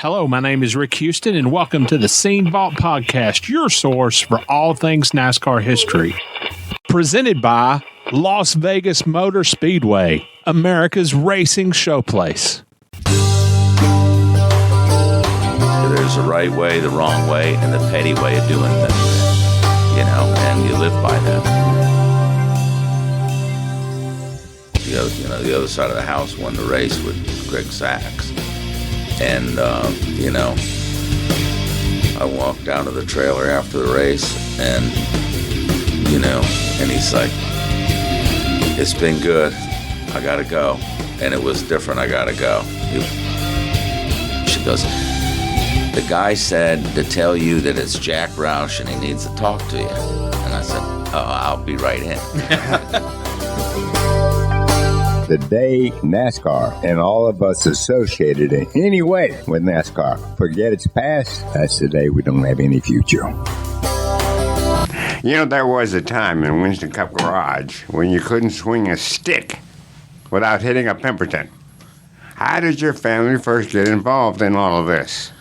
Hello, my name is Rick Houston, and welcome to the Scene Vault Podcast, your source for all things NASCAR history. Presented by Las Vegas Motor Speedway, America's racing showplace. There's a right way, the wrong way, and the petty way of doing things, and you live by that. The other side of the house won the race with Greg Sachs. And, I walked down to the trailer after the race and he's like, it's been good. I got to go. And it was different. I got to go. She goes, the guy said to tell you that it's Jack Roush and he needs to talk to you. And I said, oh, I'll be right in. The day NASCAR and all of us associated in any way with NASCAR forget its past, that's the day we don't have any future. There was a time in Winston Cup garage when you couldn't swing a stick without hitting a Pemberton. How did your family first get involved in all of this?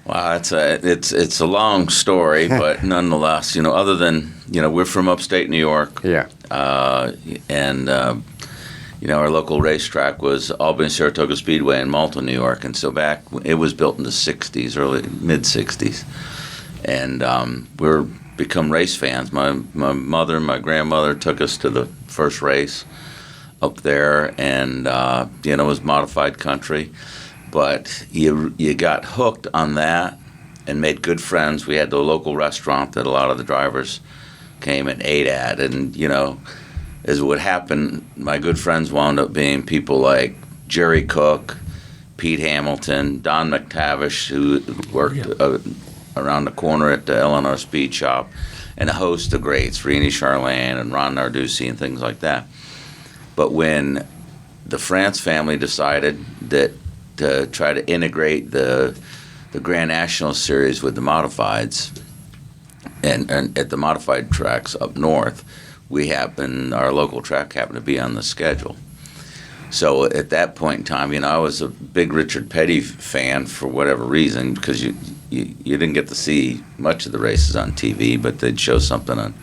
Well, it's a long story, but nonetheless, other than, we're from upstate New York. Yeah. Our local racetrack was Albany-Saratoga Speedway in Malta, New York, and so back, it was built in the 60s, mid-60s, and we're become race fans. My mother and my grandmother took us to the first race up there, and, it was modified country, but you got hooked on that and made good friends. We had the local restaurant that a lot of the drivers came and ate at, and, as would happen, my good friends wound up being people like Jerry Cook, Pete Hamilton, Don McTavish, who worked around the corner at the L&R Speed Shop, and a host of greats, Rini Charland and Ron Narduzzi and things like that. But when the France family decided that to try to integrate the Grand National Series with the modifieds, and at the modified tracks up north, our local track happened to be on the schedule. So at that point in time, I was a big Richard Petty fan for whatever reason, because you didn't get to see much of the races on TV, but they'd show something on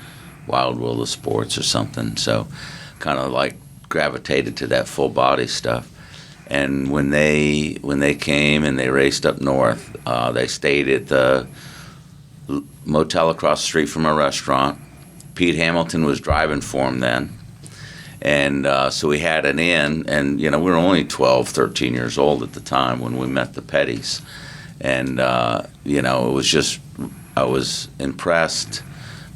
Wild World of Sports or something. So kind of like gravitated to that full body stuff. And when they came and they raced up north, they stayed at the motel across the street from a restaurant. Pete Hamilton was driving for him then, and so we had an in, and we were only 12, 13 years old at the time when we met the Pettys, and it was just, I was impressed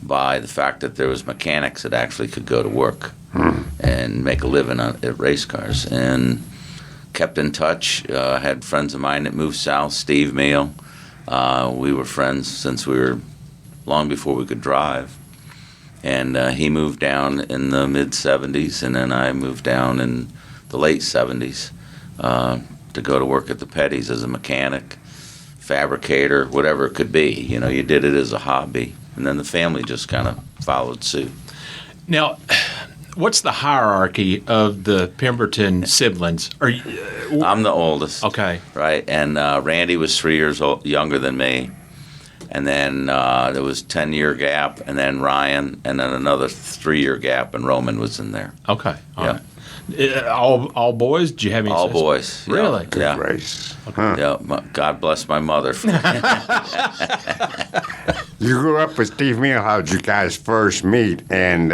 by the fact that there was mechanics that actually could go to work and make a living at race cars, and kept in touch. Had friends of mine that moved south, Steve Meal. We were friends since we were long before we could drive. And he moved down in the mid-'70s, and then I moved down in the late '70s to go to work at the Pettys as a mechanic, fabricator, whatever it could be. You did it as a hobby, and then the family just kind of followed suit. Now, what's the hierarchy of the Pemberton siblings? I'm the oldest. Okay. Right, and Randy was 3 years younger than me. And then there was a 10-year gap, and then Ryan, and then another 3-year gap, and Roman was in there. Okay. Yeah. All boys? Did you have any all sisters? Boys. Really? Yeah. Race. Okay. Yeah. God bless my mother. You grew up with Steve Meal. How did you guys first meet? And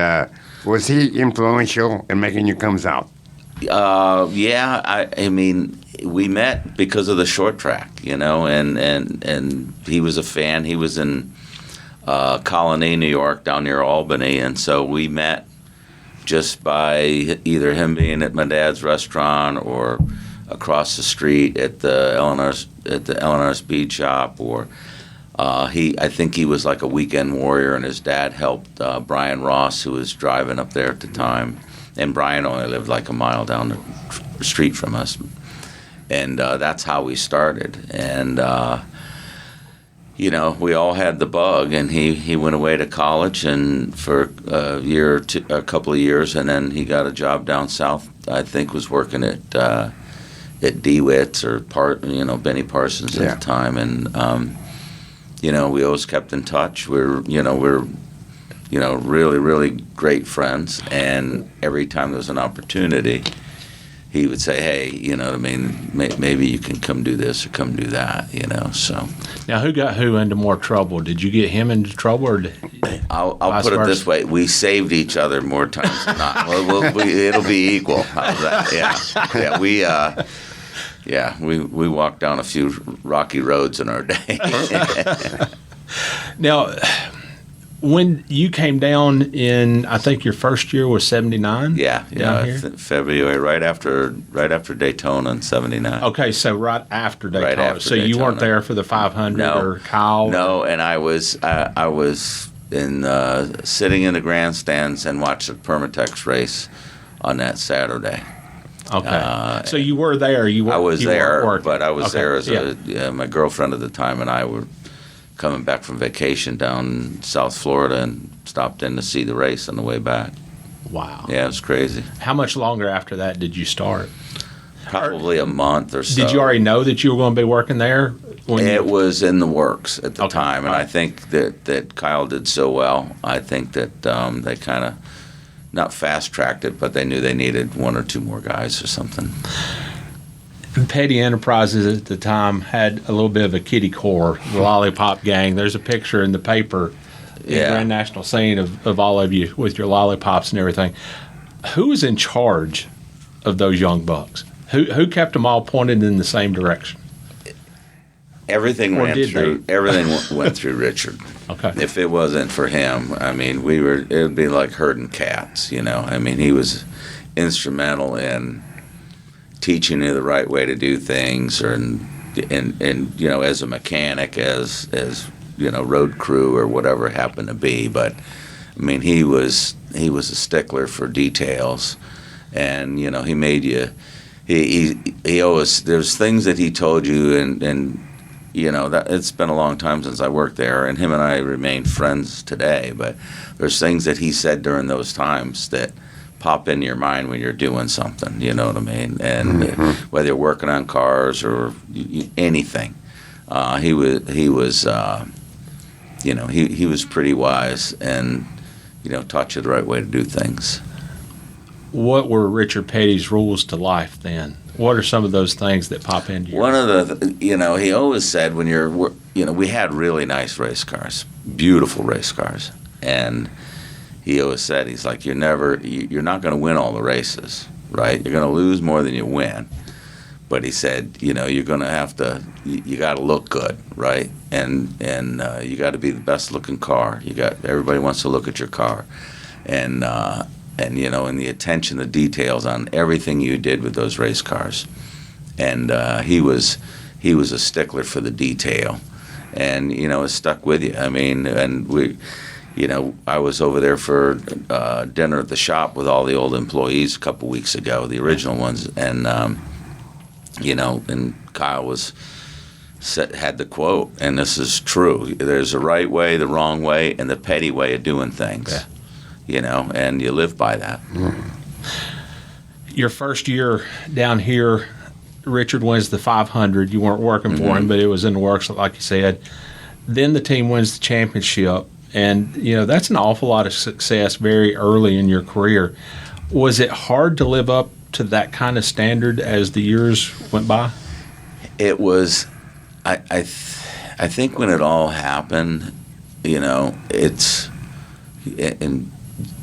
was he influential in making you come south? Yeah. I mean, we met because of the short track, and he was a fan. He was in Colony, New York, down near Albany, and so we met just by either him being at my dad's restaurant or across the street at the L&R Speed Shop, or I think he was like a weekend warrior, and his dad helped Brian Ross, who was driving up there at the time, and Brian only lived like a mile down the street from us. And that's how we started. And, we all had the bug, and he went away to college and for a couple of years, and then he got a job down south, I think was working at at DeWitt's or Benny Parsons at the time, and we always kept in touch. We're really, really great friends, and every time there was an opportunity, he would say, hey, maybe you can come do this or come do that, so. Now, who got who into more trouble? Did you get him into trouble, or I'll put it this way. We saved each other more times than not. It'll be equal. How's that? Yeah. We walked down a few rocky roads in our day. Now, when you came down in, I think your first year was 79? Yeah, February, right after Daytona in 79. Okay, so right after Daytona. Right after so Daytona. You weren't there for the 500 or Kyle? No, and I was sitting in the grandstands and watched the Permatex race on that Saturday. Okay, so you were there. I was there, but I was there as my girlfriend at the time and I were coming back from vacation down in South Florida and stopped in to see the race on the way back. Wow. Yeah, it was crazy. How much longer after that did you start? Probably a month or so. Did you already know that you were going to be working there? It was in the works at the time, and I think that Kyle did so well. I think that they kind of not fast-tracked it, but they knew they needed one or two more guys or something. Petty Enterprises at the time had a little bit of a kiddie core, the Lollipop Gang. There's a picture in the paper, the Grand National Scene of all of you with your lollipops and everything. Who was in charge of those young bucks? Who kept them all pointed in the same direction? Everything went through Richard. Okay. If it wasn't for him, it would be like herding cats, He was instrumental in teaching you the right way to do things, and as a mechanic, as road crew or whatever it happened to be. But he was a stickler for details, and he made you. He always, there's things that he told you, and that it's been a long time since I worked there, and him and I remain friends today. But there's things that he said during those times that pop into your mind when you're doing something, you know what I mean? And whether you're working on cars or anything, he was pretty wise and, taught you the right way to do things. What were Richard Petty's rules to life then? What are some of those things that pop into your mind? One of the, he always said we had really nice race cars, beautiful race cars, and he always said, he's like, you're not going to win all the races, right? You're going to lose more than you win. But he said, you're going to have to, you got to look good, right? And you got to be the best looking car. Everybody wants to look at your car. And the attention, the details on everything you did with those race cars. And he was a stickler for the detail. And, it stuck with you. I was over there for dinner at the shop with all the old employees a couple weeks ago, the original ones, and and Kyle had the quote, and this is true: "There's a right way, the wrong way, and the petty way of doing things." Yeah. And you live by that. Your first year down here, Richard wins the 500. You weren't working for him, but it was in the works, like you said. Then the team wins the championship. And, that's an awful lot of success very early in your career. Was it hard to live up to that kind of standard as the years went by? It was. I think when it all happened, and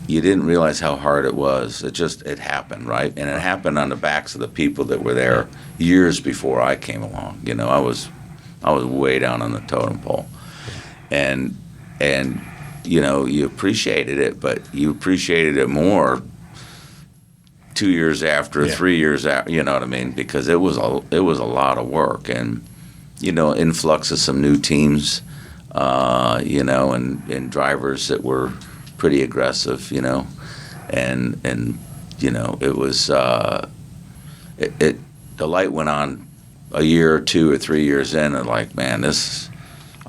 you didn't realize how hard it was. It happened, right? And it happened on the backs of the people that were there years before I came along. I was way down on the totem pole. And you appreciated it, but you appreciated it more 2 years after, 3 years after, you know what I mean? Because it was a lot of work, and influx of some new teams, and drivers that were pretty aggressive, and it was the light went on a year or 2 or 3 years in, and like, man,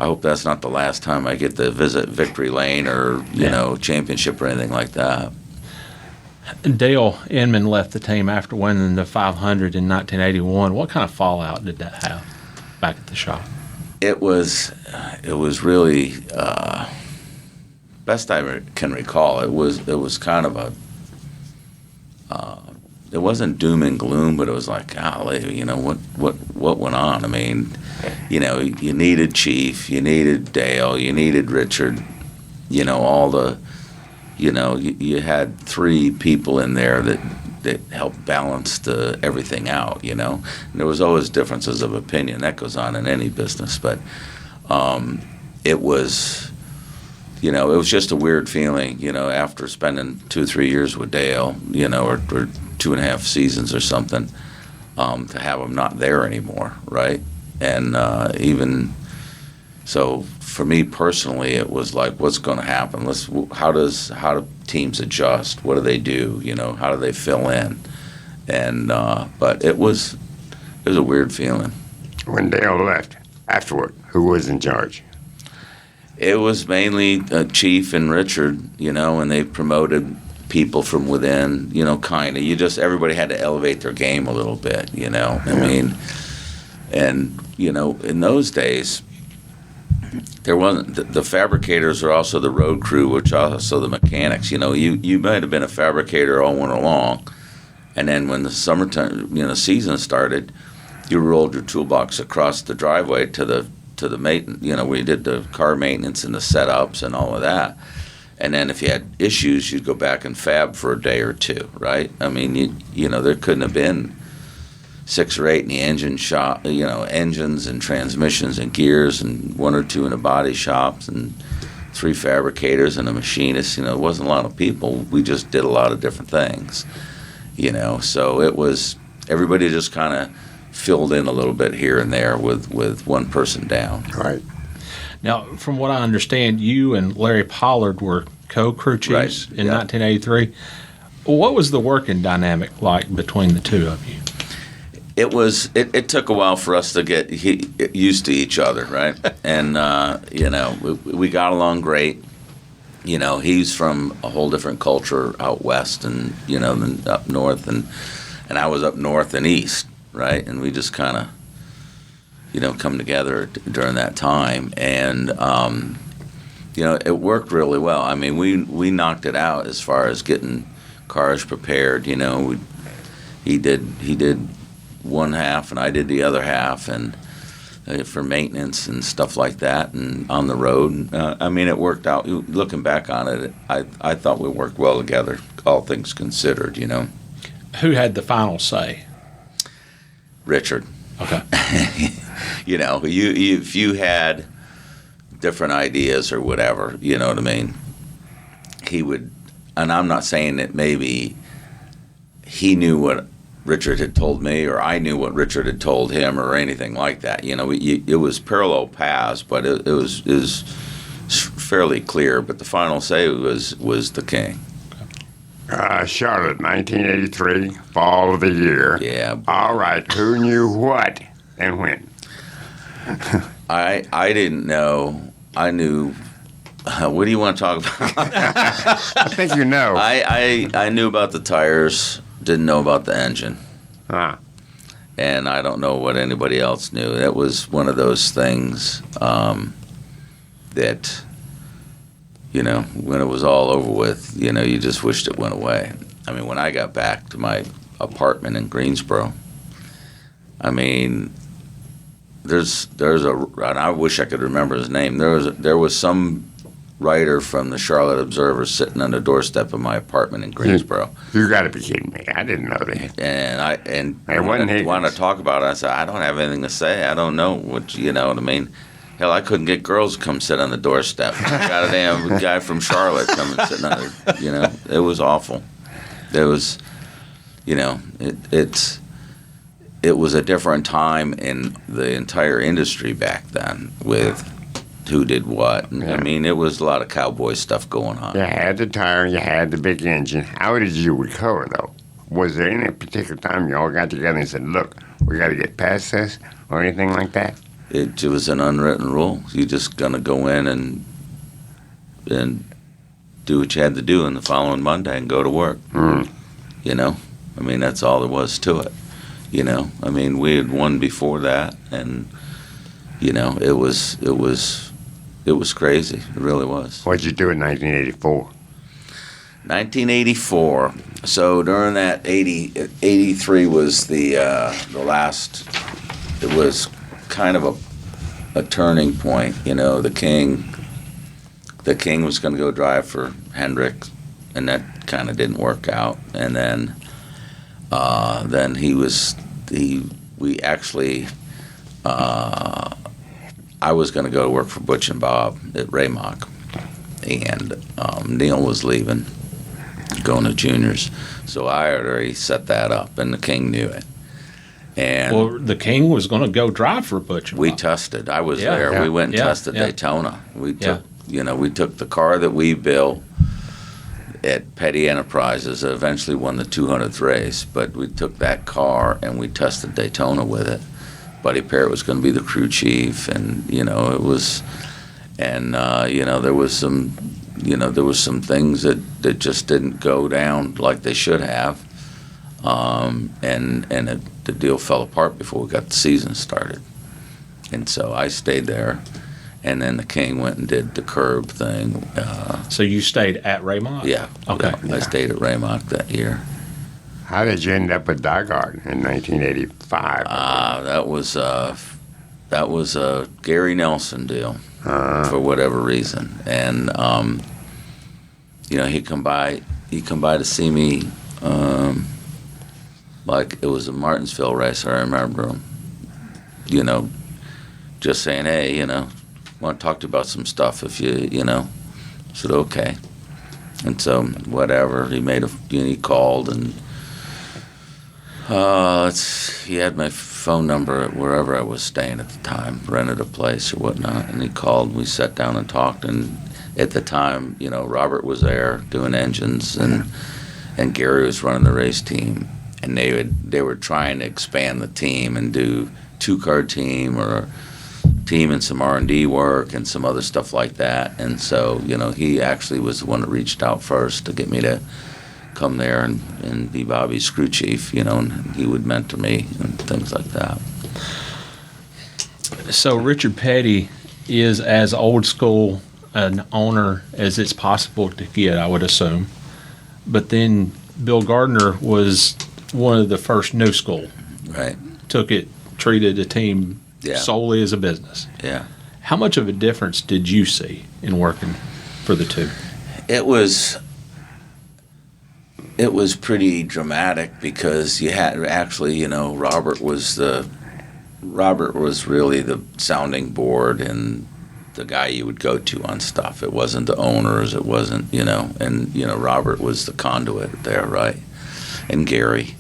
I hope that's not the last time I get to visit Victory Lane or championship or anything like that. Dale Inman left the team after winning the 500 in 1981. What kind of fallout did that have back at the shop? It was really best I can recall. It was kind of a it wasn't doom and gloom, but it was like, golly, you know, what went on? I mean, you know, you needed Chief, you needed Dale, you needed Richard, you know, all the, you know, you had three people in there that helped balance everything out, you know. And there was always differences of opinion. That goes on in any business, but it was, you know, it was just a weird feeling, you know, after spending 2-3 years with Dale, you know, or 2.5 seasons or something, to have him not there anymore, right? And even so, for me personally, it was like, what's going to happen? How do teams adjust? What do they do? You know, how do they fill in? And but it was a weird feeling. When Dale left, afterward, who was in charge? It was mainly Chief and Richard, you know, and they promoted people from within, you know, kind of. Everybody had to elevate their game a little bit, you know. I mean, and, you know, in those days, there wasn't, the fabricators are also the road crew, which also the mechanics. You know, you might have been a fabricator all winter long, and then when the summertime, you know, season started, you rolled your toolbox across the driveway to the maintenance, you know, where you did the car maintenance and the setups and all of that. And then if you had issues, you'd go back and fab for a day or two, right? I mean, you know, there couldn't have been 6 or 8 in the engine shop, you know, engines and transmissions and gears, and 1 or 2 in the body shops, and 3 fabricators and a machinist. You know, it wasn't a lot of people. We just did a lot of different things, you know. So it was, everybody just kind of filled in a little bit here and there with one person down. Right. Now, from what I understand, you and Larry Pollard were co-crew chiefs in 1983. What was the working dynamic like between the two of you? It took a while for us to get used to each other, right? And, you know, we got along great. You know, he's from a whole different culture out west and, you know, than up north. And I was up north and east, right? And we just kind of, you know, come together during that time. And, you know, it worked really well. I mean, we knocked it out as far as getting cars prepared. You know, he did one half and I did the other half, and for maintenance and stuff like that, and on the road. I mean, it worked out. Looking back on it, I thought we worked well together, all things considered, you know. Who had the final say? Richard. Okay. You know, if you had different ideas or whatever, you know what I mean, he would, and I'm not saying that maybe he knew what Richard had told me, or I knew what Richard had told him, or anything like that. You know, it was parallel paths, but it was fairly clear. But the final say was the king. Charlotte, 1983, fall of the year. Yeah. All right, who knew what and when? I didn't know. I knew. What do you want to talk about? I think you know. I knew about the tires. Didn't know about the engine. And I don't know what anybody else knew. It was one of those things that, you know, when it was all over with, you know, you just wished it went away. I mean, when I got back to my apartment in Greensboro, I mean, there's and I wish I could remember his name. There was some writer from the Charlotte Observer sitting on the doorstep of my apartment in Greensboro. You got to be kidding me! I didn't know that. And I wanted to talk about it. I said, I don't have anything to say. I don't know what, you know what I mean. Hell, I couldn't get girls to come sit on the doorstep. Got a damn guy from Charlotte coming sitting on there. You know, it was awful. It was, you know, it was a different time in the entire industry back then with who did what. And, I mean, it was a lot of cowboy stuff going on. You had the tire, you had the big engine. How did you recover, though? Was there any particular time you all got together and said, look, we got to get past this, or anything like that? It was an unwritten rule. You're just going to go in and do what you had to do on the following Monday and go to work. you know. I mean, that's all there was to it, you know. I mean, we had won before that, and you know, it was crazy. It really was. What'd you do in 1984? 1984. So during that 83 was the last. It was kind of a turning point, you know. The King was going to go drive for Hendrick, and that kind of didn't work out. And then we actually. I was going to go to work for Butch and Bob at Raymock, and Neil was leaving, going to juniors. So I had already set that up, and the King knew it. And well, the King was going to go drive for Butch and we Bob. tested. I was Yeah. there. Yeah. We went and Yeah. tested Yeah. Daytona. We took the car that we built at Petty Enterprises that eventually won the 200th race, but we took that car and we tested Daytona with it. Buddy Parrott was going to be the crew chief, and you know it was, and you know there was some things that just didn't go down like they should have, and the deal fell apart before we got the season started, and so I stayed there, and then the King went and did the curb thing. So you stayed at Raymond? Yeah, Okay. yeah, I stayed at Raymock that year. How did you end up with DiGard in 1985? That was a Gary Nelson deal for whatever reason, and you know he come by to see me, like it was a Martinsville race. I remember him, you know, just saying, hey, you know, want to talk to you about some stuff if you know. I said okay, and so whatever he called and. He had my phone number at wherever I was staying at the time, rented a place or whatnot, and he called. We sat down and talked, and at the time, you know, Robert was there doing engines, and Gary was running the race team, and they were trying to expand the team and do 2-car team or a team and some R&D work and some other stuff like that, and so, you know, he actually was the one that reached out first to get me to come there and be Bobby's crew chief, you know, and he would mentor me and things like that. So Richard Petty is as old school an owner as it's possible to get, I would assume. But then Bill Gardner was one of the first new school. Right. Treated the team Yeah. solely as a business. Yeah. How much of a difference did you see in working for the two? It was pretty dramatic because you had actually, you know, Robert was really the sounding board and the guy you would go to on stuff. It wasn't the owners, it wasn't, you know, and you know Robert was the conduit there, right? And Gary,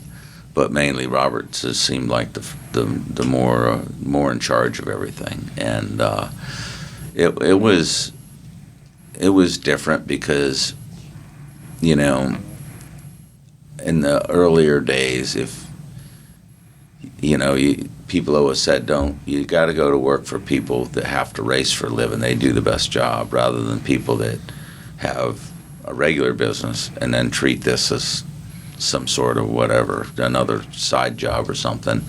but mainly Robert just seemed like the more in charge of everything, and it was different because, you know, in the earlier days, if you know, people always said, you got to go to work for people that have to race for a living. They do the best job rather than people that have a regular business and then treat this as some sort of whatever, another side job or something.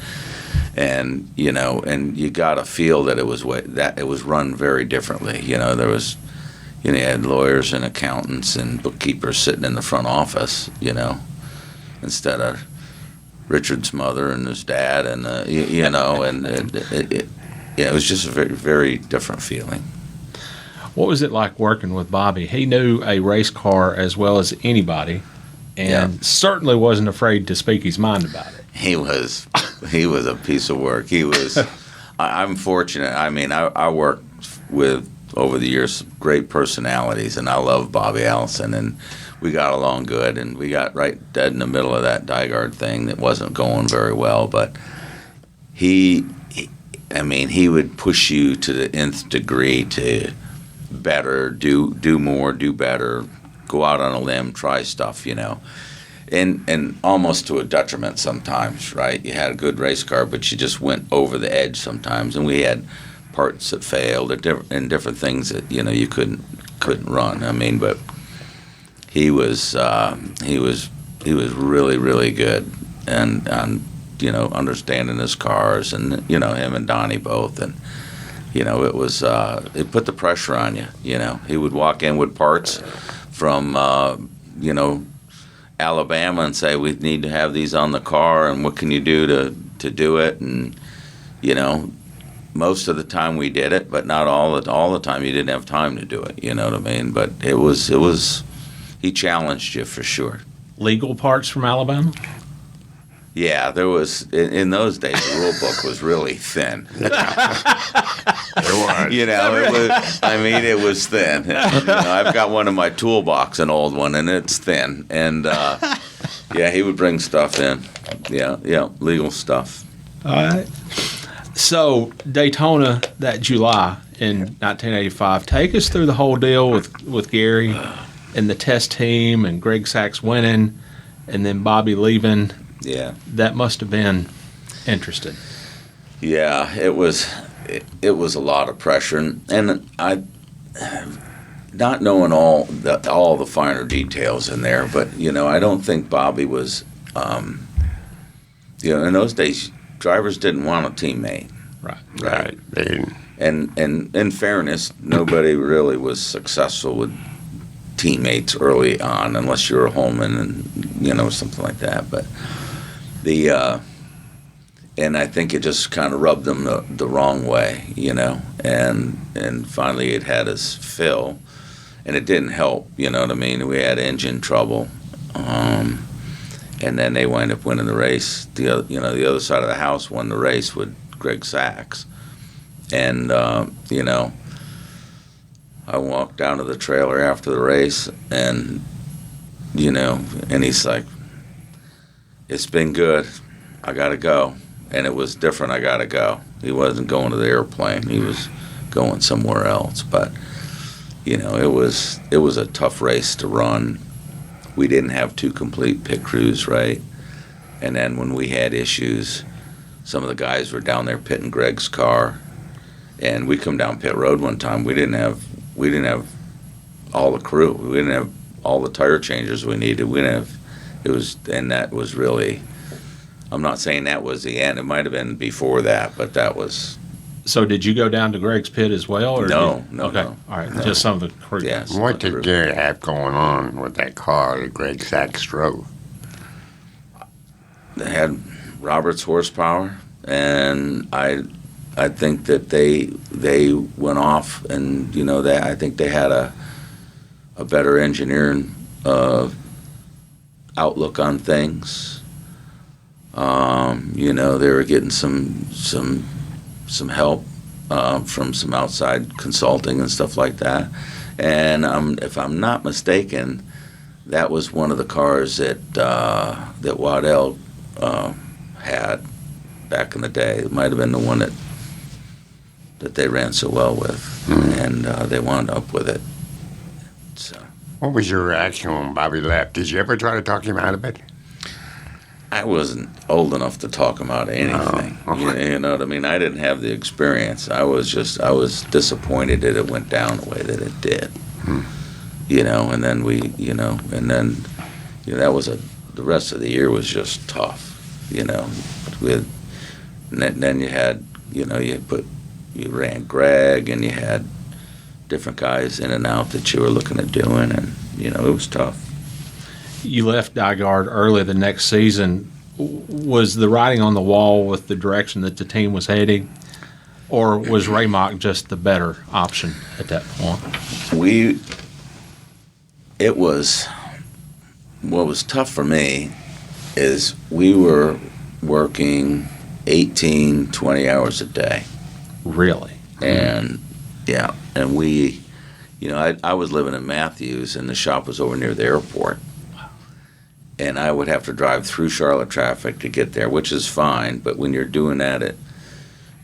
And you know, and you got to feel that it was run very differently. You know, there was, you know, you had lawyers and accountants and bookkeepers sitting in the front office, you know, instead of Richard's mother and his dad, and you know, and it was just a very, very different feeling. What was it like working with Bobby? He knew a race car as well as anybody, and certainly wasn't afraid to speak his mind about it. He was a piece of work. He was. I'm fortunate. I mean, I worked with over the years great personalities, and I love Bobby Allison, and we got along good, and we got right dead in the middle of that DiGard thing that wasn't going very well. But he would push you to the nth degree to better, do more, do better, go out on a limb, try stuff, you know, and almost to a detriment sometimes, right? You had a good race car, but you just went over the edge sometimes, and we had parts that failed and different things that, you know, you couldn't run. I mean, but he was really, really good, and understanding his cars, and him and Donnie both, and it was it put the pressure on you. He would walk in with parts from Alabama and say, we need to have these on the car, and what can you do to do it? And most of the time we did it, but not all the time. You didn't have time to do it. You know what I mean? But it was he challenged you for sure. Legal parts from Alabama? Yeah, there was in those days the rule book was really thin. It was. It was thin. I've got one in my toolbox, an old one, and it's thin. And he would bring stuff in. Yeah, legal stuff. All right. So Daytona that July in 1985. Take us through the whole deal with Gary and the test team and Greg Sacks winning, and then Bobby leaving. Yeah, that must have been interesting. Yeah, it was a lot of pressure, and I, not knowing all the finer details in there, but I don't think Bobby was, in those days drivers didn't want a teammate. Right. They didn't. And in fairness, nobody really was successful with teammates early on, unless you were a Holman and something like that, but. And I think it just kind of rubbed them the wrong way, and finally it had us fill, and it didn't help, you know what I mean? We had engine trouble, and then they wound up winning the race. The other side of the house won the race with Greg Sacks, and I walked down to the trailer after the race, and and he's like, it's been good. I got to go. And it was different. I got to go. He wasn't going to the airplane. He was going somewhere else. But, it was a tough race to run. We didn't have two complete pit crews, right? And then when we had issues, some of the guys were down there pitting Greg's car. And we come down pit road one time. We didn't have all the crew. We didn't have all the tire changers we needed. We didn't have. And that was really, I'm not saying that was the end. It might have been before that, but that was. So did you go down to Greg's pit as well? Or no. Okay, all right, no. Just some of the crew. Yes. What did Gary have going on with that car that Greg Sacks drove? They had Robert's horsepower, and I think that they went off, and I think they had a better engineering outlook on things. They were getting some help from some outside consulting and stuff like that. And if I'm not mistaken, that was one of the cars that Waddell had back in the day. It might have been the one that they ran so well with, and they wound up with it. So. What was your reaction when Bobby left? Did you ever try to talk him out of it? I wasn't old enough to talk him out of anything. Oh, okay. You know what I mean? I didn't have the experience. I was disappointed that it went down the way that it did. And then that was the rest of the year was just tough. Then you had, you ran Greg, and you had different guys in and out that you were looking at doing, and it was tough. You left DiGard early the next season. Was the writing on the wall with the direction that the team was heading, or was Raymock just the better option at that point? What was tough for me is we were working 18, 20 hours a day. Really? And and we, I was living in Matthews, and the shop was over near the airport. And I would have to drive through Charlotte traffic to get there, which is fine. But when you're doing that at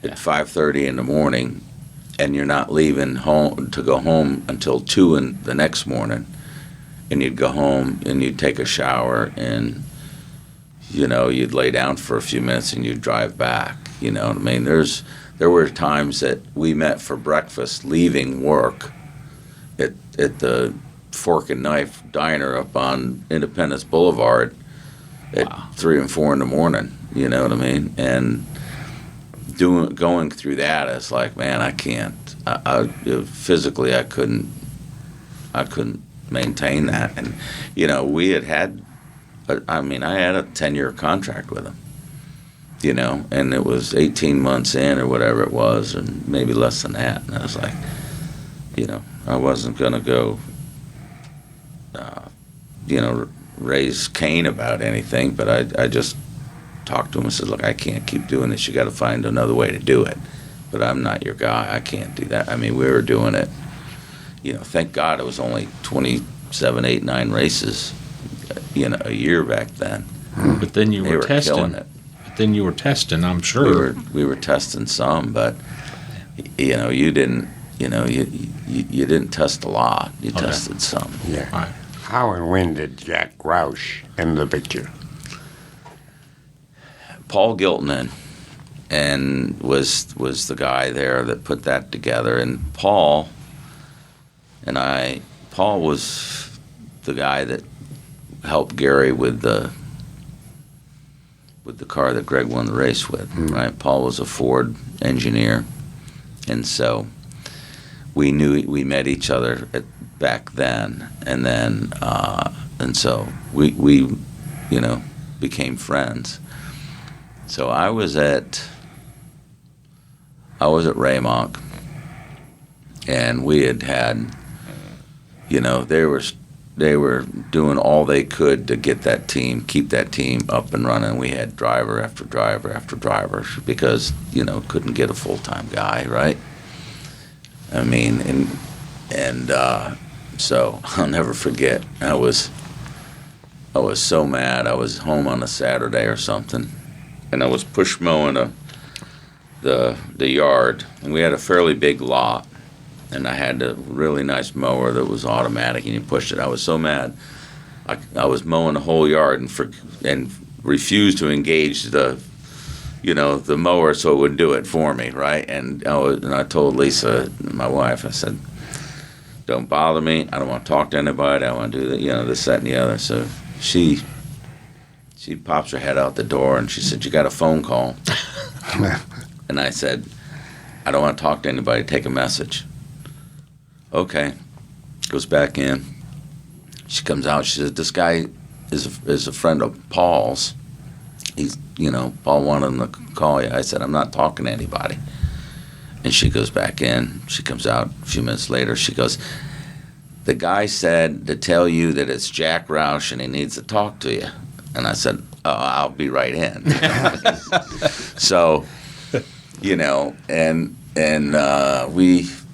5:30 in the morning, and you're not leaving home to go home until 2 in the next morning, and you'd go home and you'd take a shower, and you'd lay down for a few minutes and you'd drive back. You know what I mean? There were times that we met for breakfast, leaving work at the Fork and Knife Diner up on Independence Boulevard, at 3 and 4 in the morning. You know what I mean? And going through that, it's like, man, I can't. Physically, I couldn't maintain that. And we had. I had a 10-year contract with him. And it was 18 months in or whatever it was, and maybe less than that. And I was like, I wasn't going to go, raise Cain about anything, but I just talked to him and said, look, I can't keep doing this. You got to find another way to do it. But I'm not your guy. I can't do that. I mean, we were doing it, thank God it was only 27, 8, 9 races, a year back then. But then you were testing. Killing it. Then you were testing, I'm sure. We were testing some, but you didn't. You didn't test a lot. You tested some. Yeah. Right. How and when did Jack Roush enter the picture? Paul Giltonen and was the guy there that put that together, and Paul was the guy that helped Gary with the car that Greg won the race with, right? Paul was a Ford engineer, and so we met each other back then, and so we became friends. So I was at Raymonk, and we had they were doing all they could to keep that team up and running. We had driver after driver after driver because, couldn't get a full-time guy, right? I mean, so I'll never forget. I was so mad. I was home on a Saturday or something, and I was push mowing the yard, and we had a fairly big lot. And I had a really nice mower that was automatic, and you pushed it. I was so mad. I was mowing the whole yard and refused to engage the mower so it would do it for me, right? And I told Lisa, my wife, I said, "Don't bother me. I don't want to talk to anybody. I want to do this, that, and the other." So she pops her head out the door, and she said, "You got a phone call?" And I said, "I don't want to talk to anybody. Take a message." Okay. Goes back in. She comes out. She says, "This guy is a friend of Paul's. He's, Paul wanted him to call you." I said, "I'm not talking to anybody." And she goes back in. She comes out a few minutes later. She goes, "The guy said to tell you that it's Jack Roush and he needs to talk to you." And I said, "Oh, I'll be right in." So,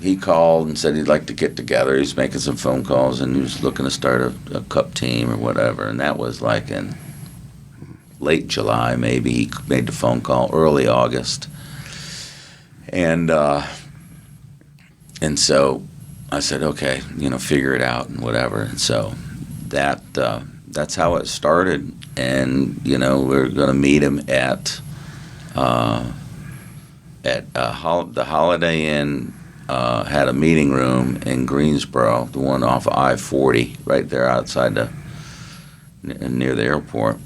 he called and said he'd like to get together. He's making some phone calls, and he was looking to start a cup team or whatever. And that was like in late July, maybe. He made the phone call early August. And so I said, okay, figure it out and whatever. And so that's how it started. And, we're going to meet him at the Holiday Inn. Had a meeting room in Greensboro, the one off of I-40, right there outside near the airport.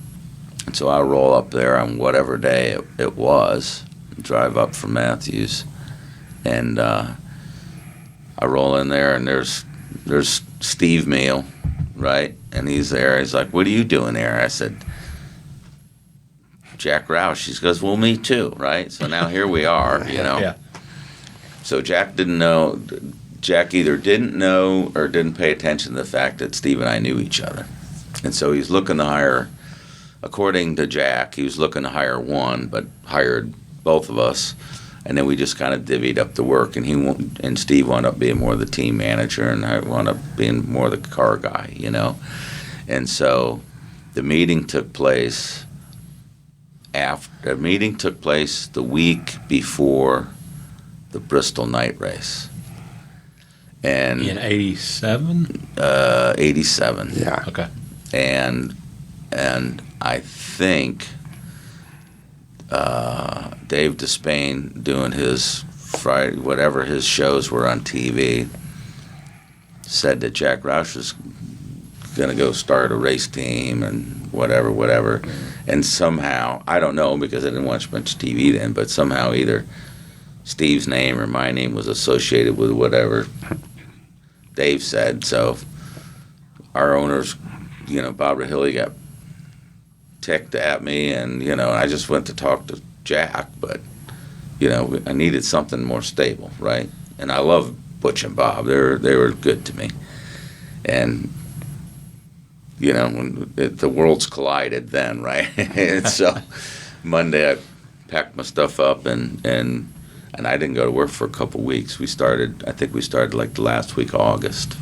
And so I roll up there on whatever day it was, drive up from Matthews, and I roll in there, and there's Steve Meal, right? And he's there. He's like, "What are you doing there?" I said, "Jack Roush." He goes, "Well, me too," right? So now here we are, Yeah. So Jack didn't know. Jack either didn't know or didn't pay attention to the fact that Steve and I knew each other. And so he's looking to hire, according to Jack, he was looking to hire one, but hired both of us. And then we just kind of divvied up the work. And Steve wound up being more of the team manager, and I wound up being more the car guy, And so the meeting took place the week before the Bristol night race. And In 87? 87. Yeah. Okay. And I think Dave Despain doing his Friday, whatever his shows were on TV, said that Jack Roush was going to go start a race team and whatever. And somehow, I don't know because I didn't watch much TV then, but somehow either Steve's name or my name was associated with whatever Dave said. So our owners, Bob Rahilly got ticked at me, and, I just went to talk to Jack, but, I needed something more stable, right? And I love Butch and Bob. They were good to me. And, when the worlds collided then, right? And so Monday I packed my stuff up and I didn't go to work for a couple weeks. I think we started like the last week of August.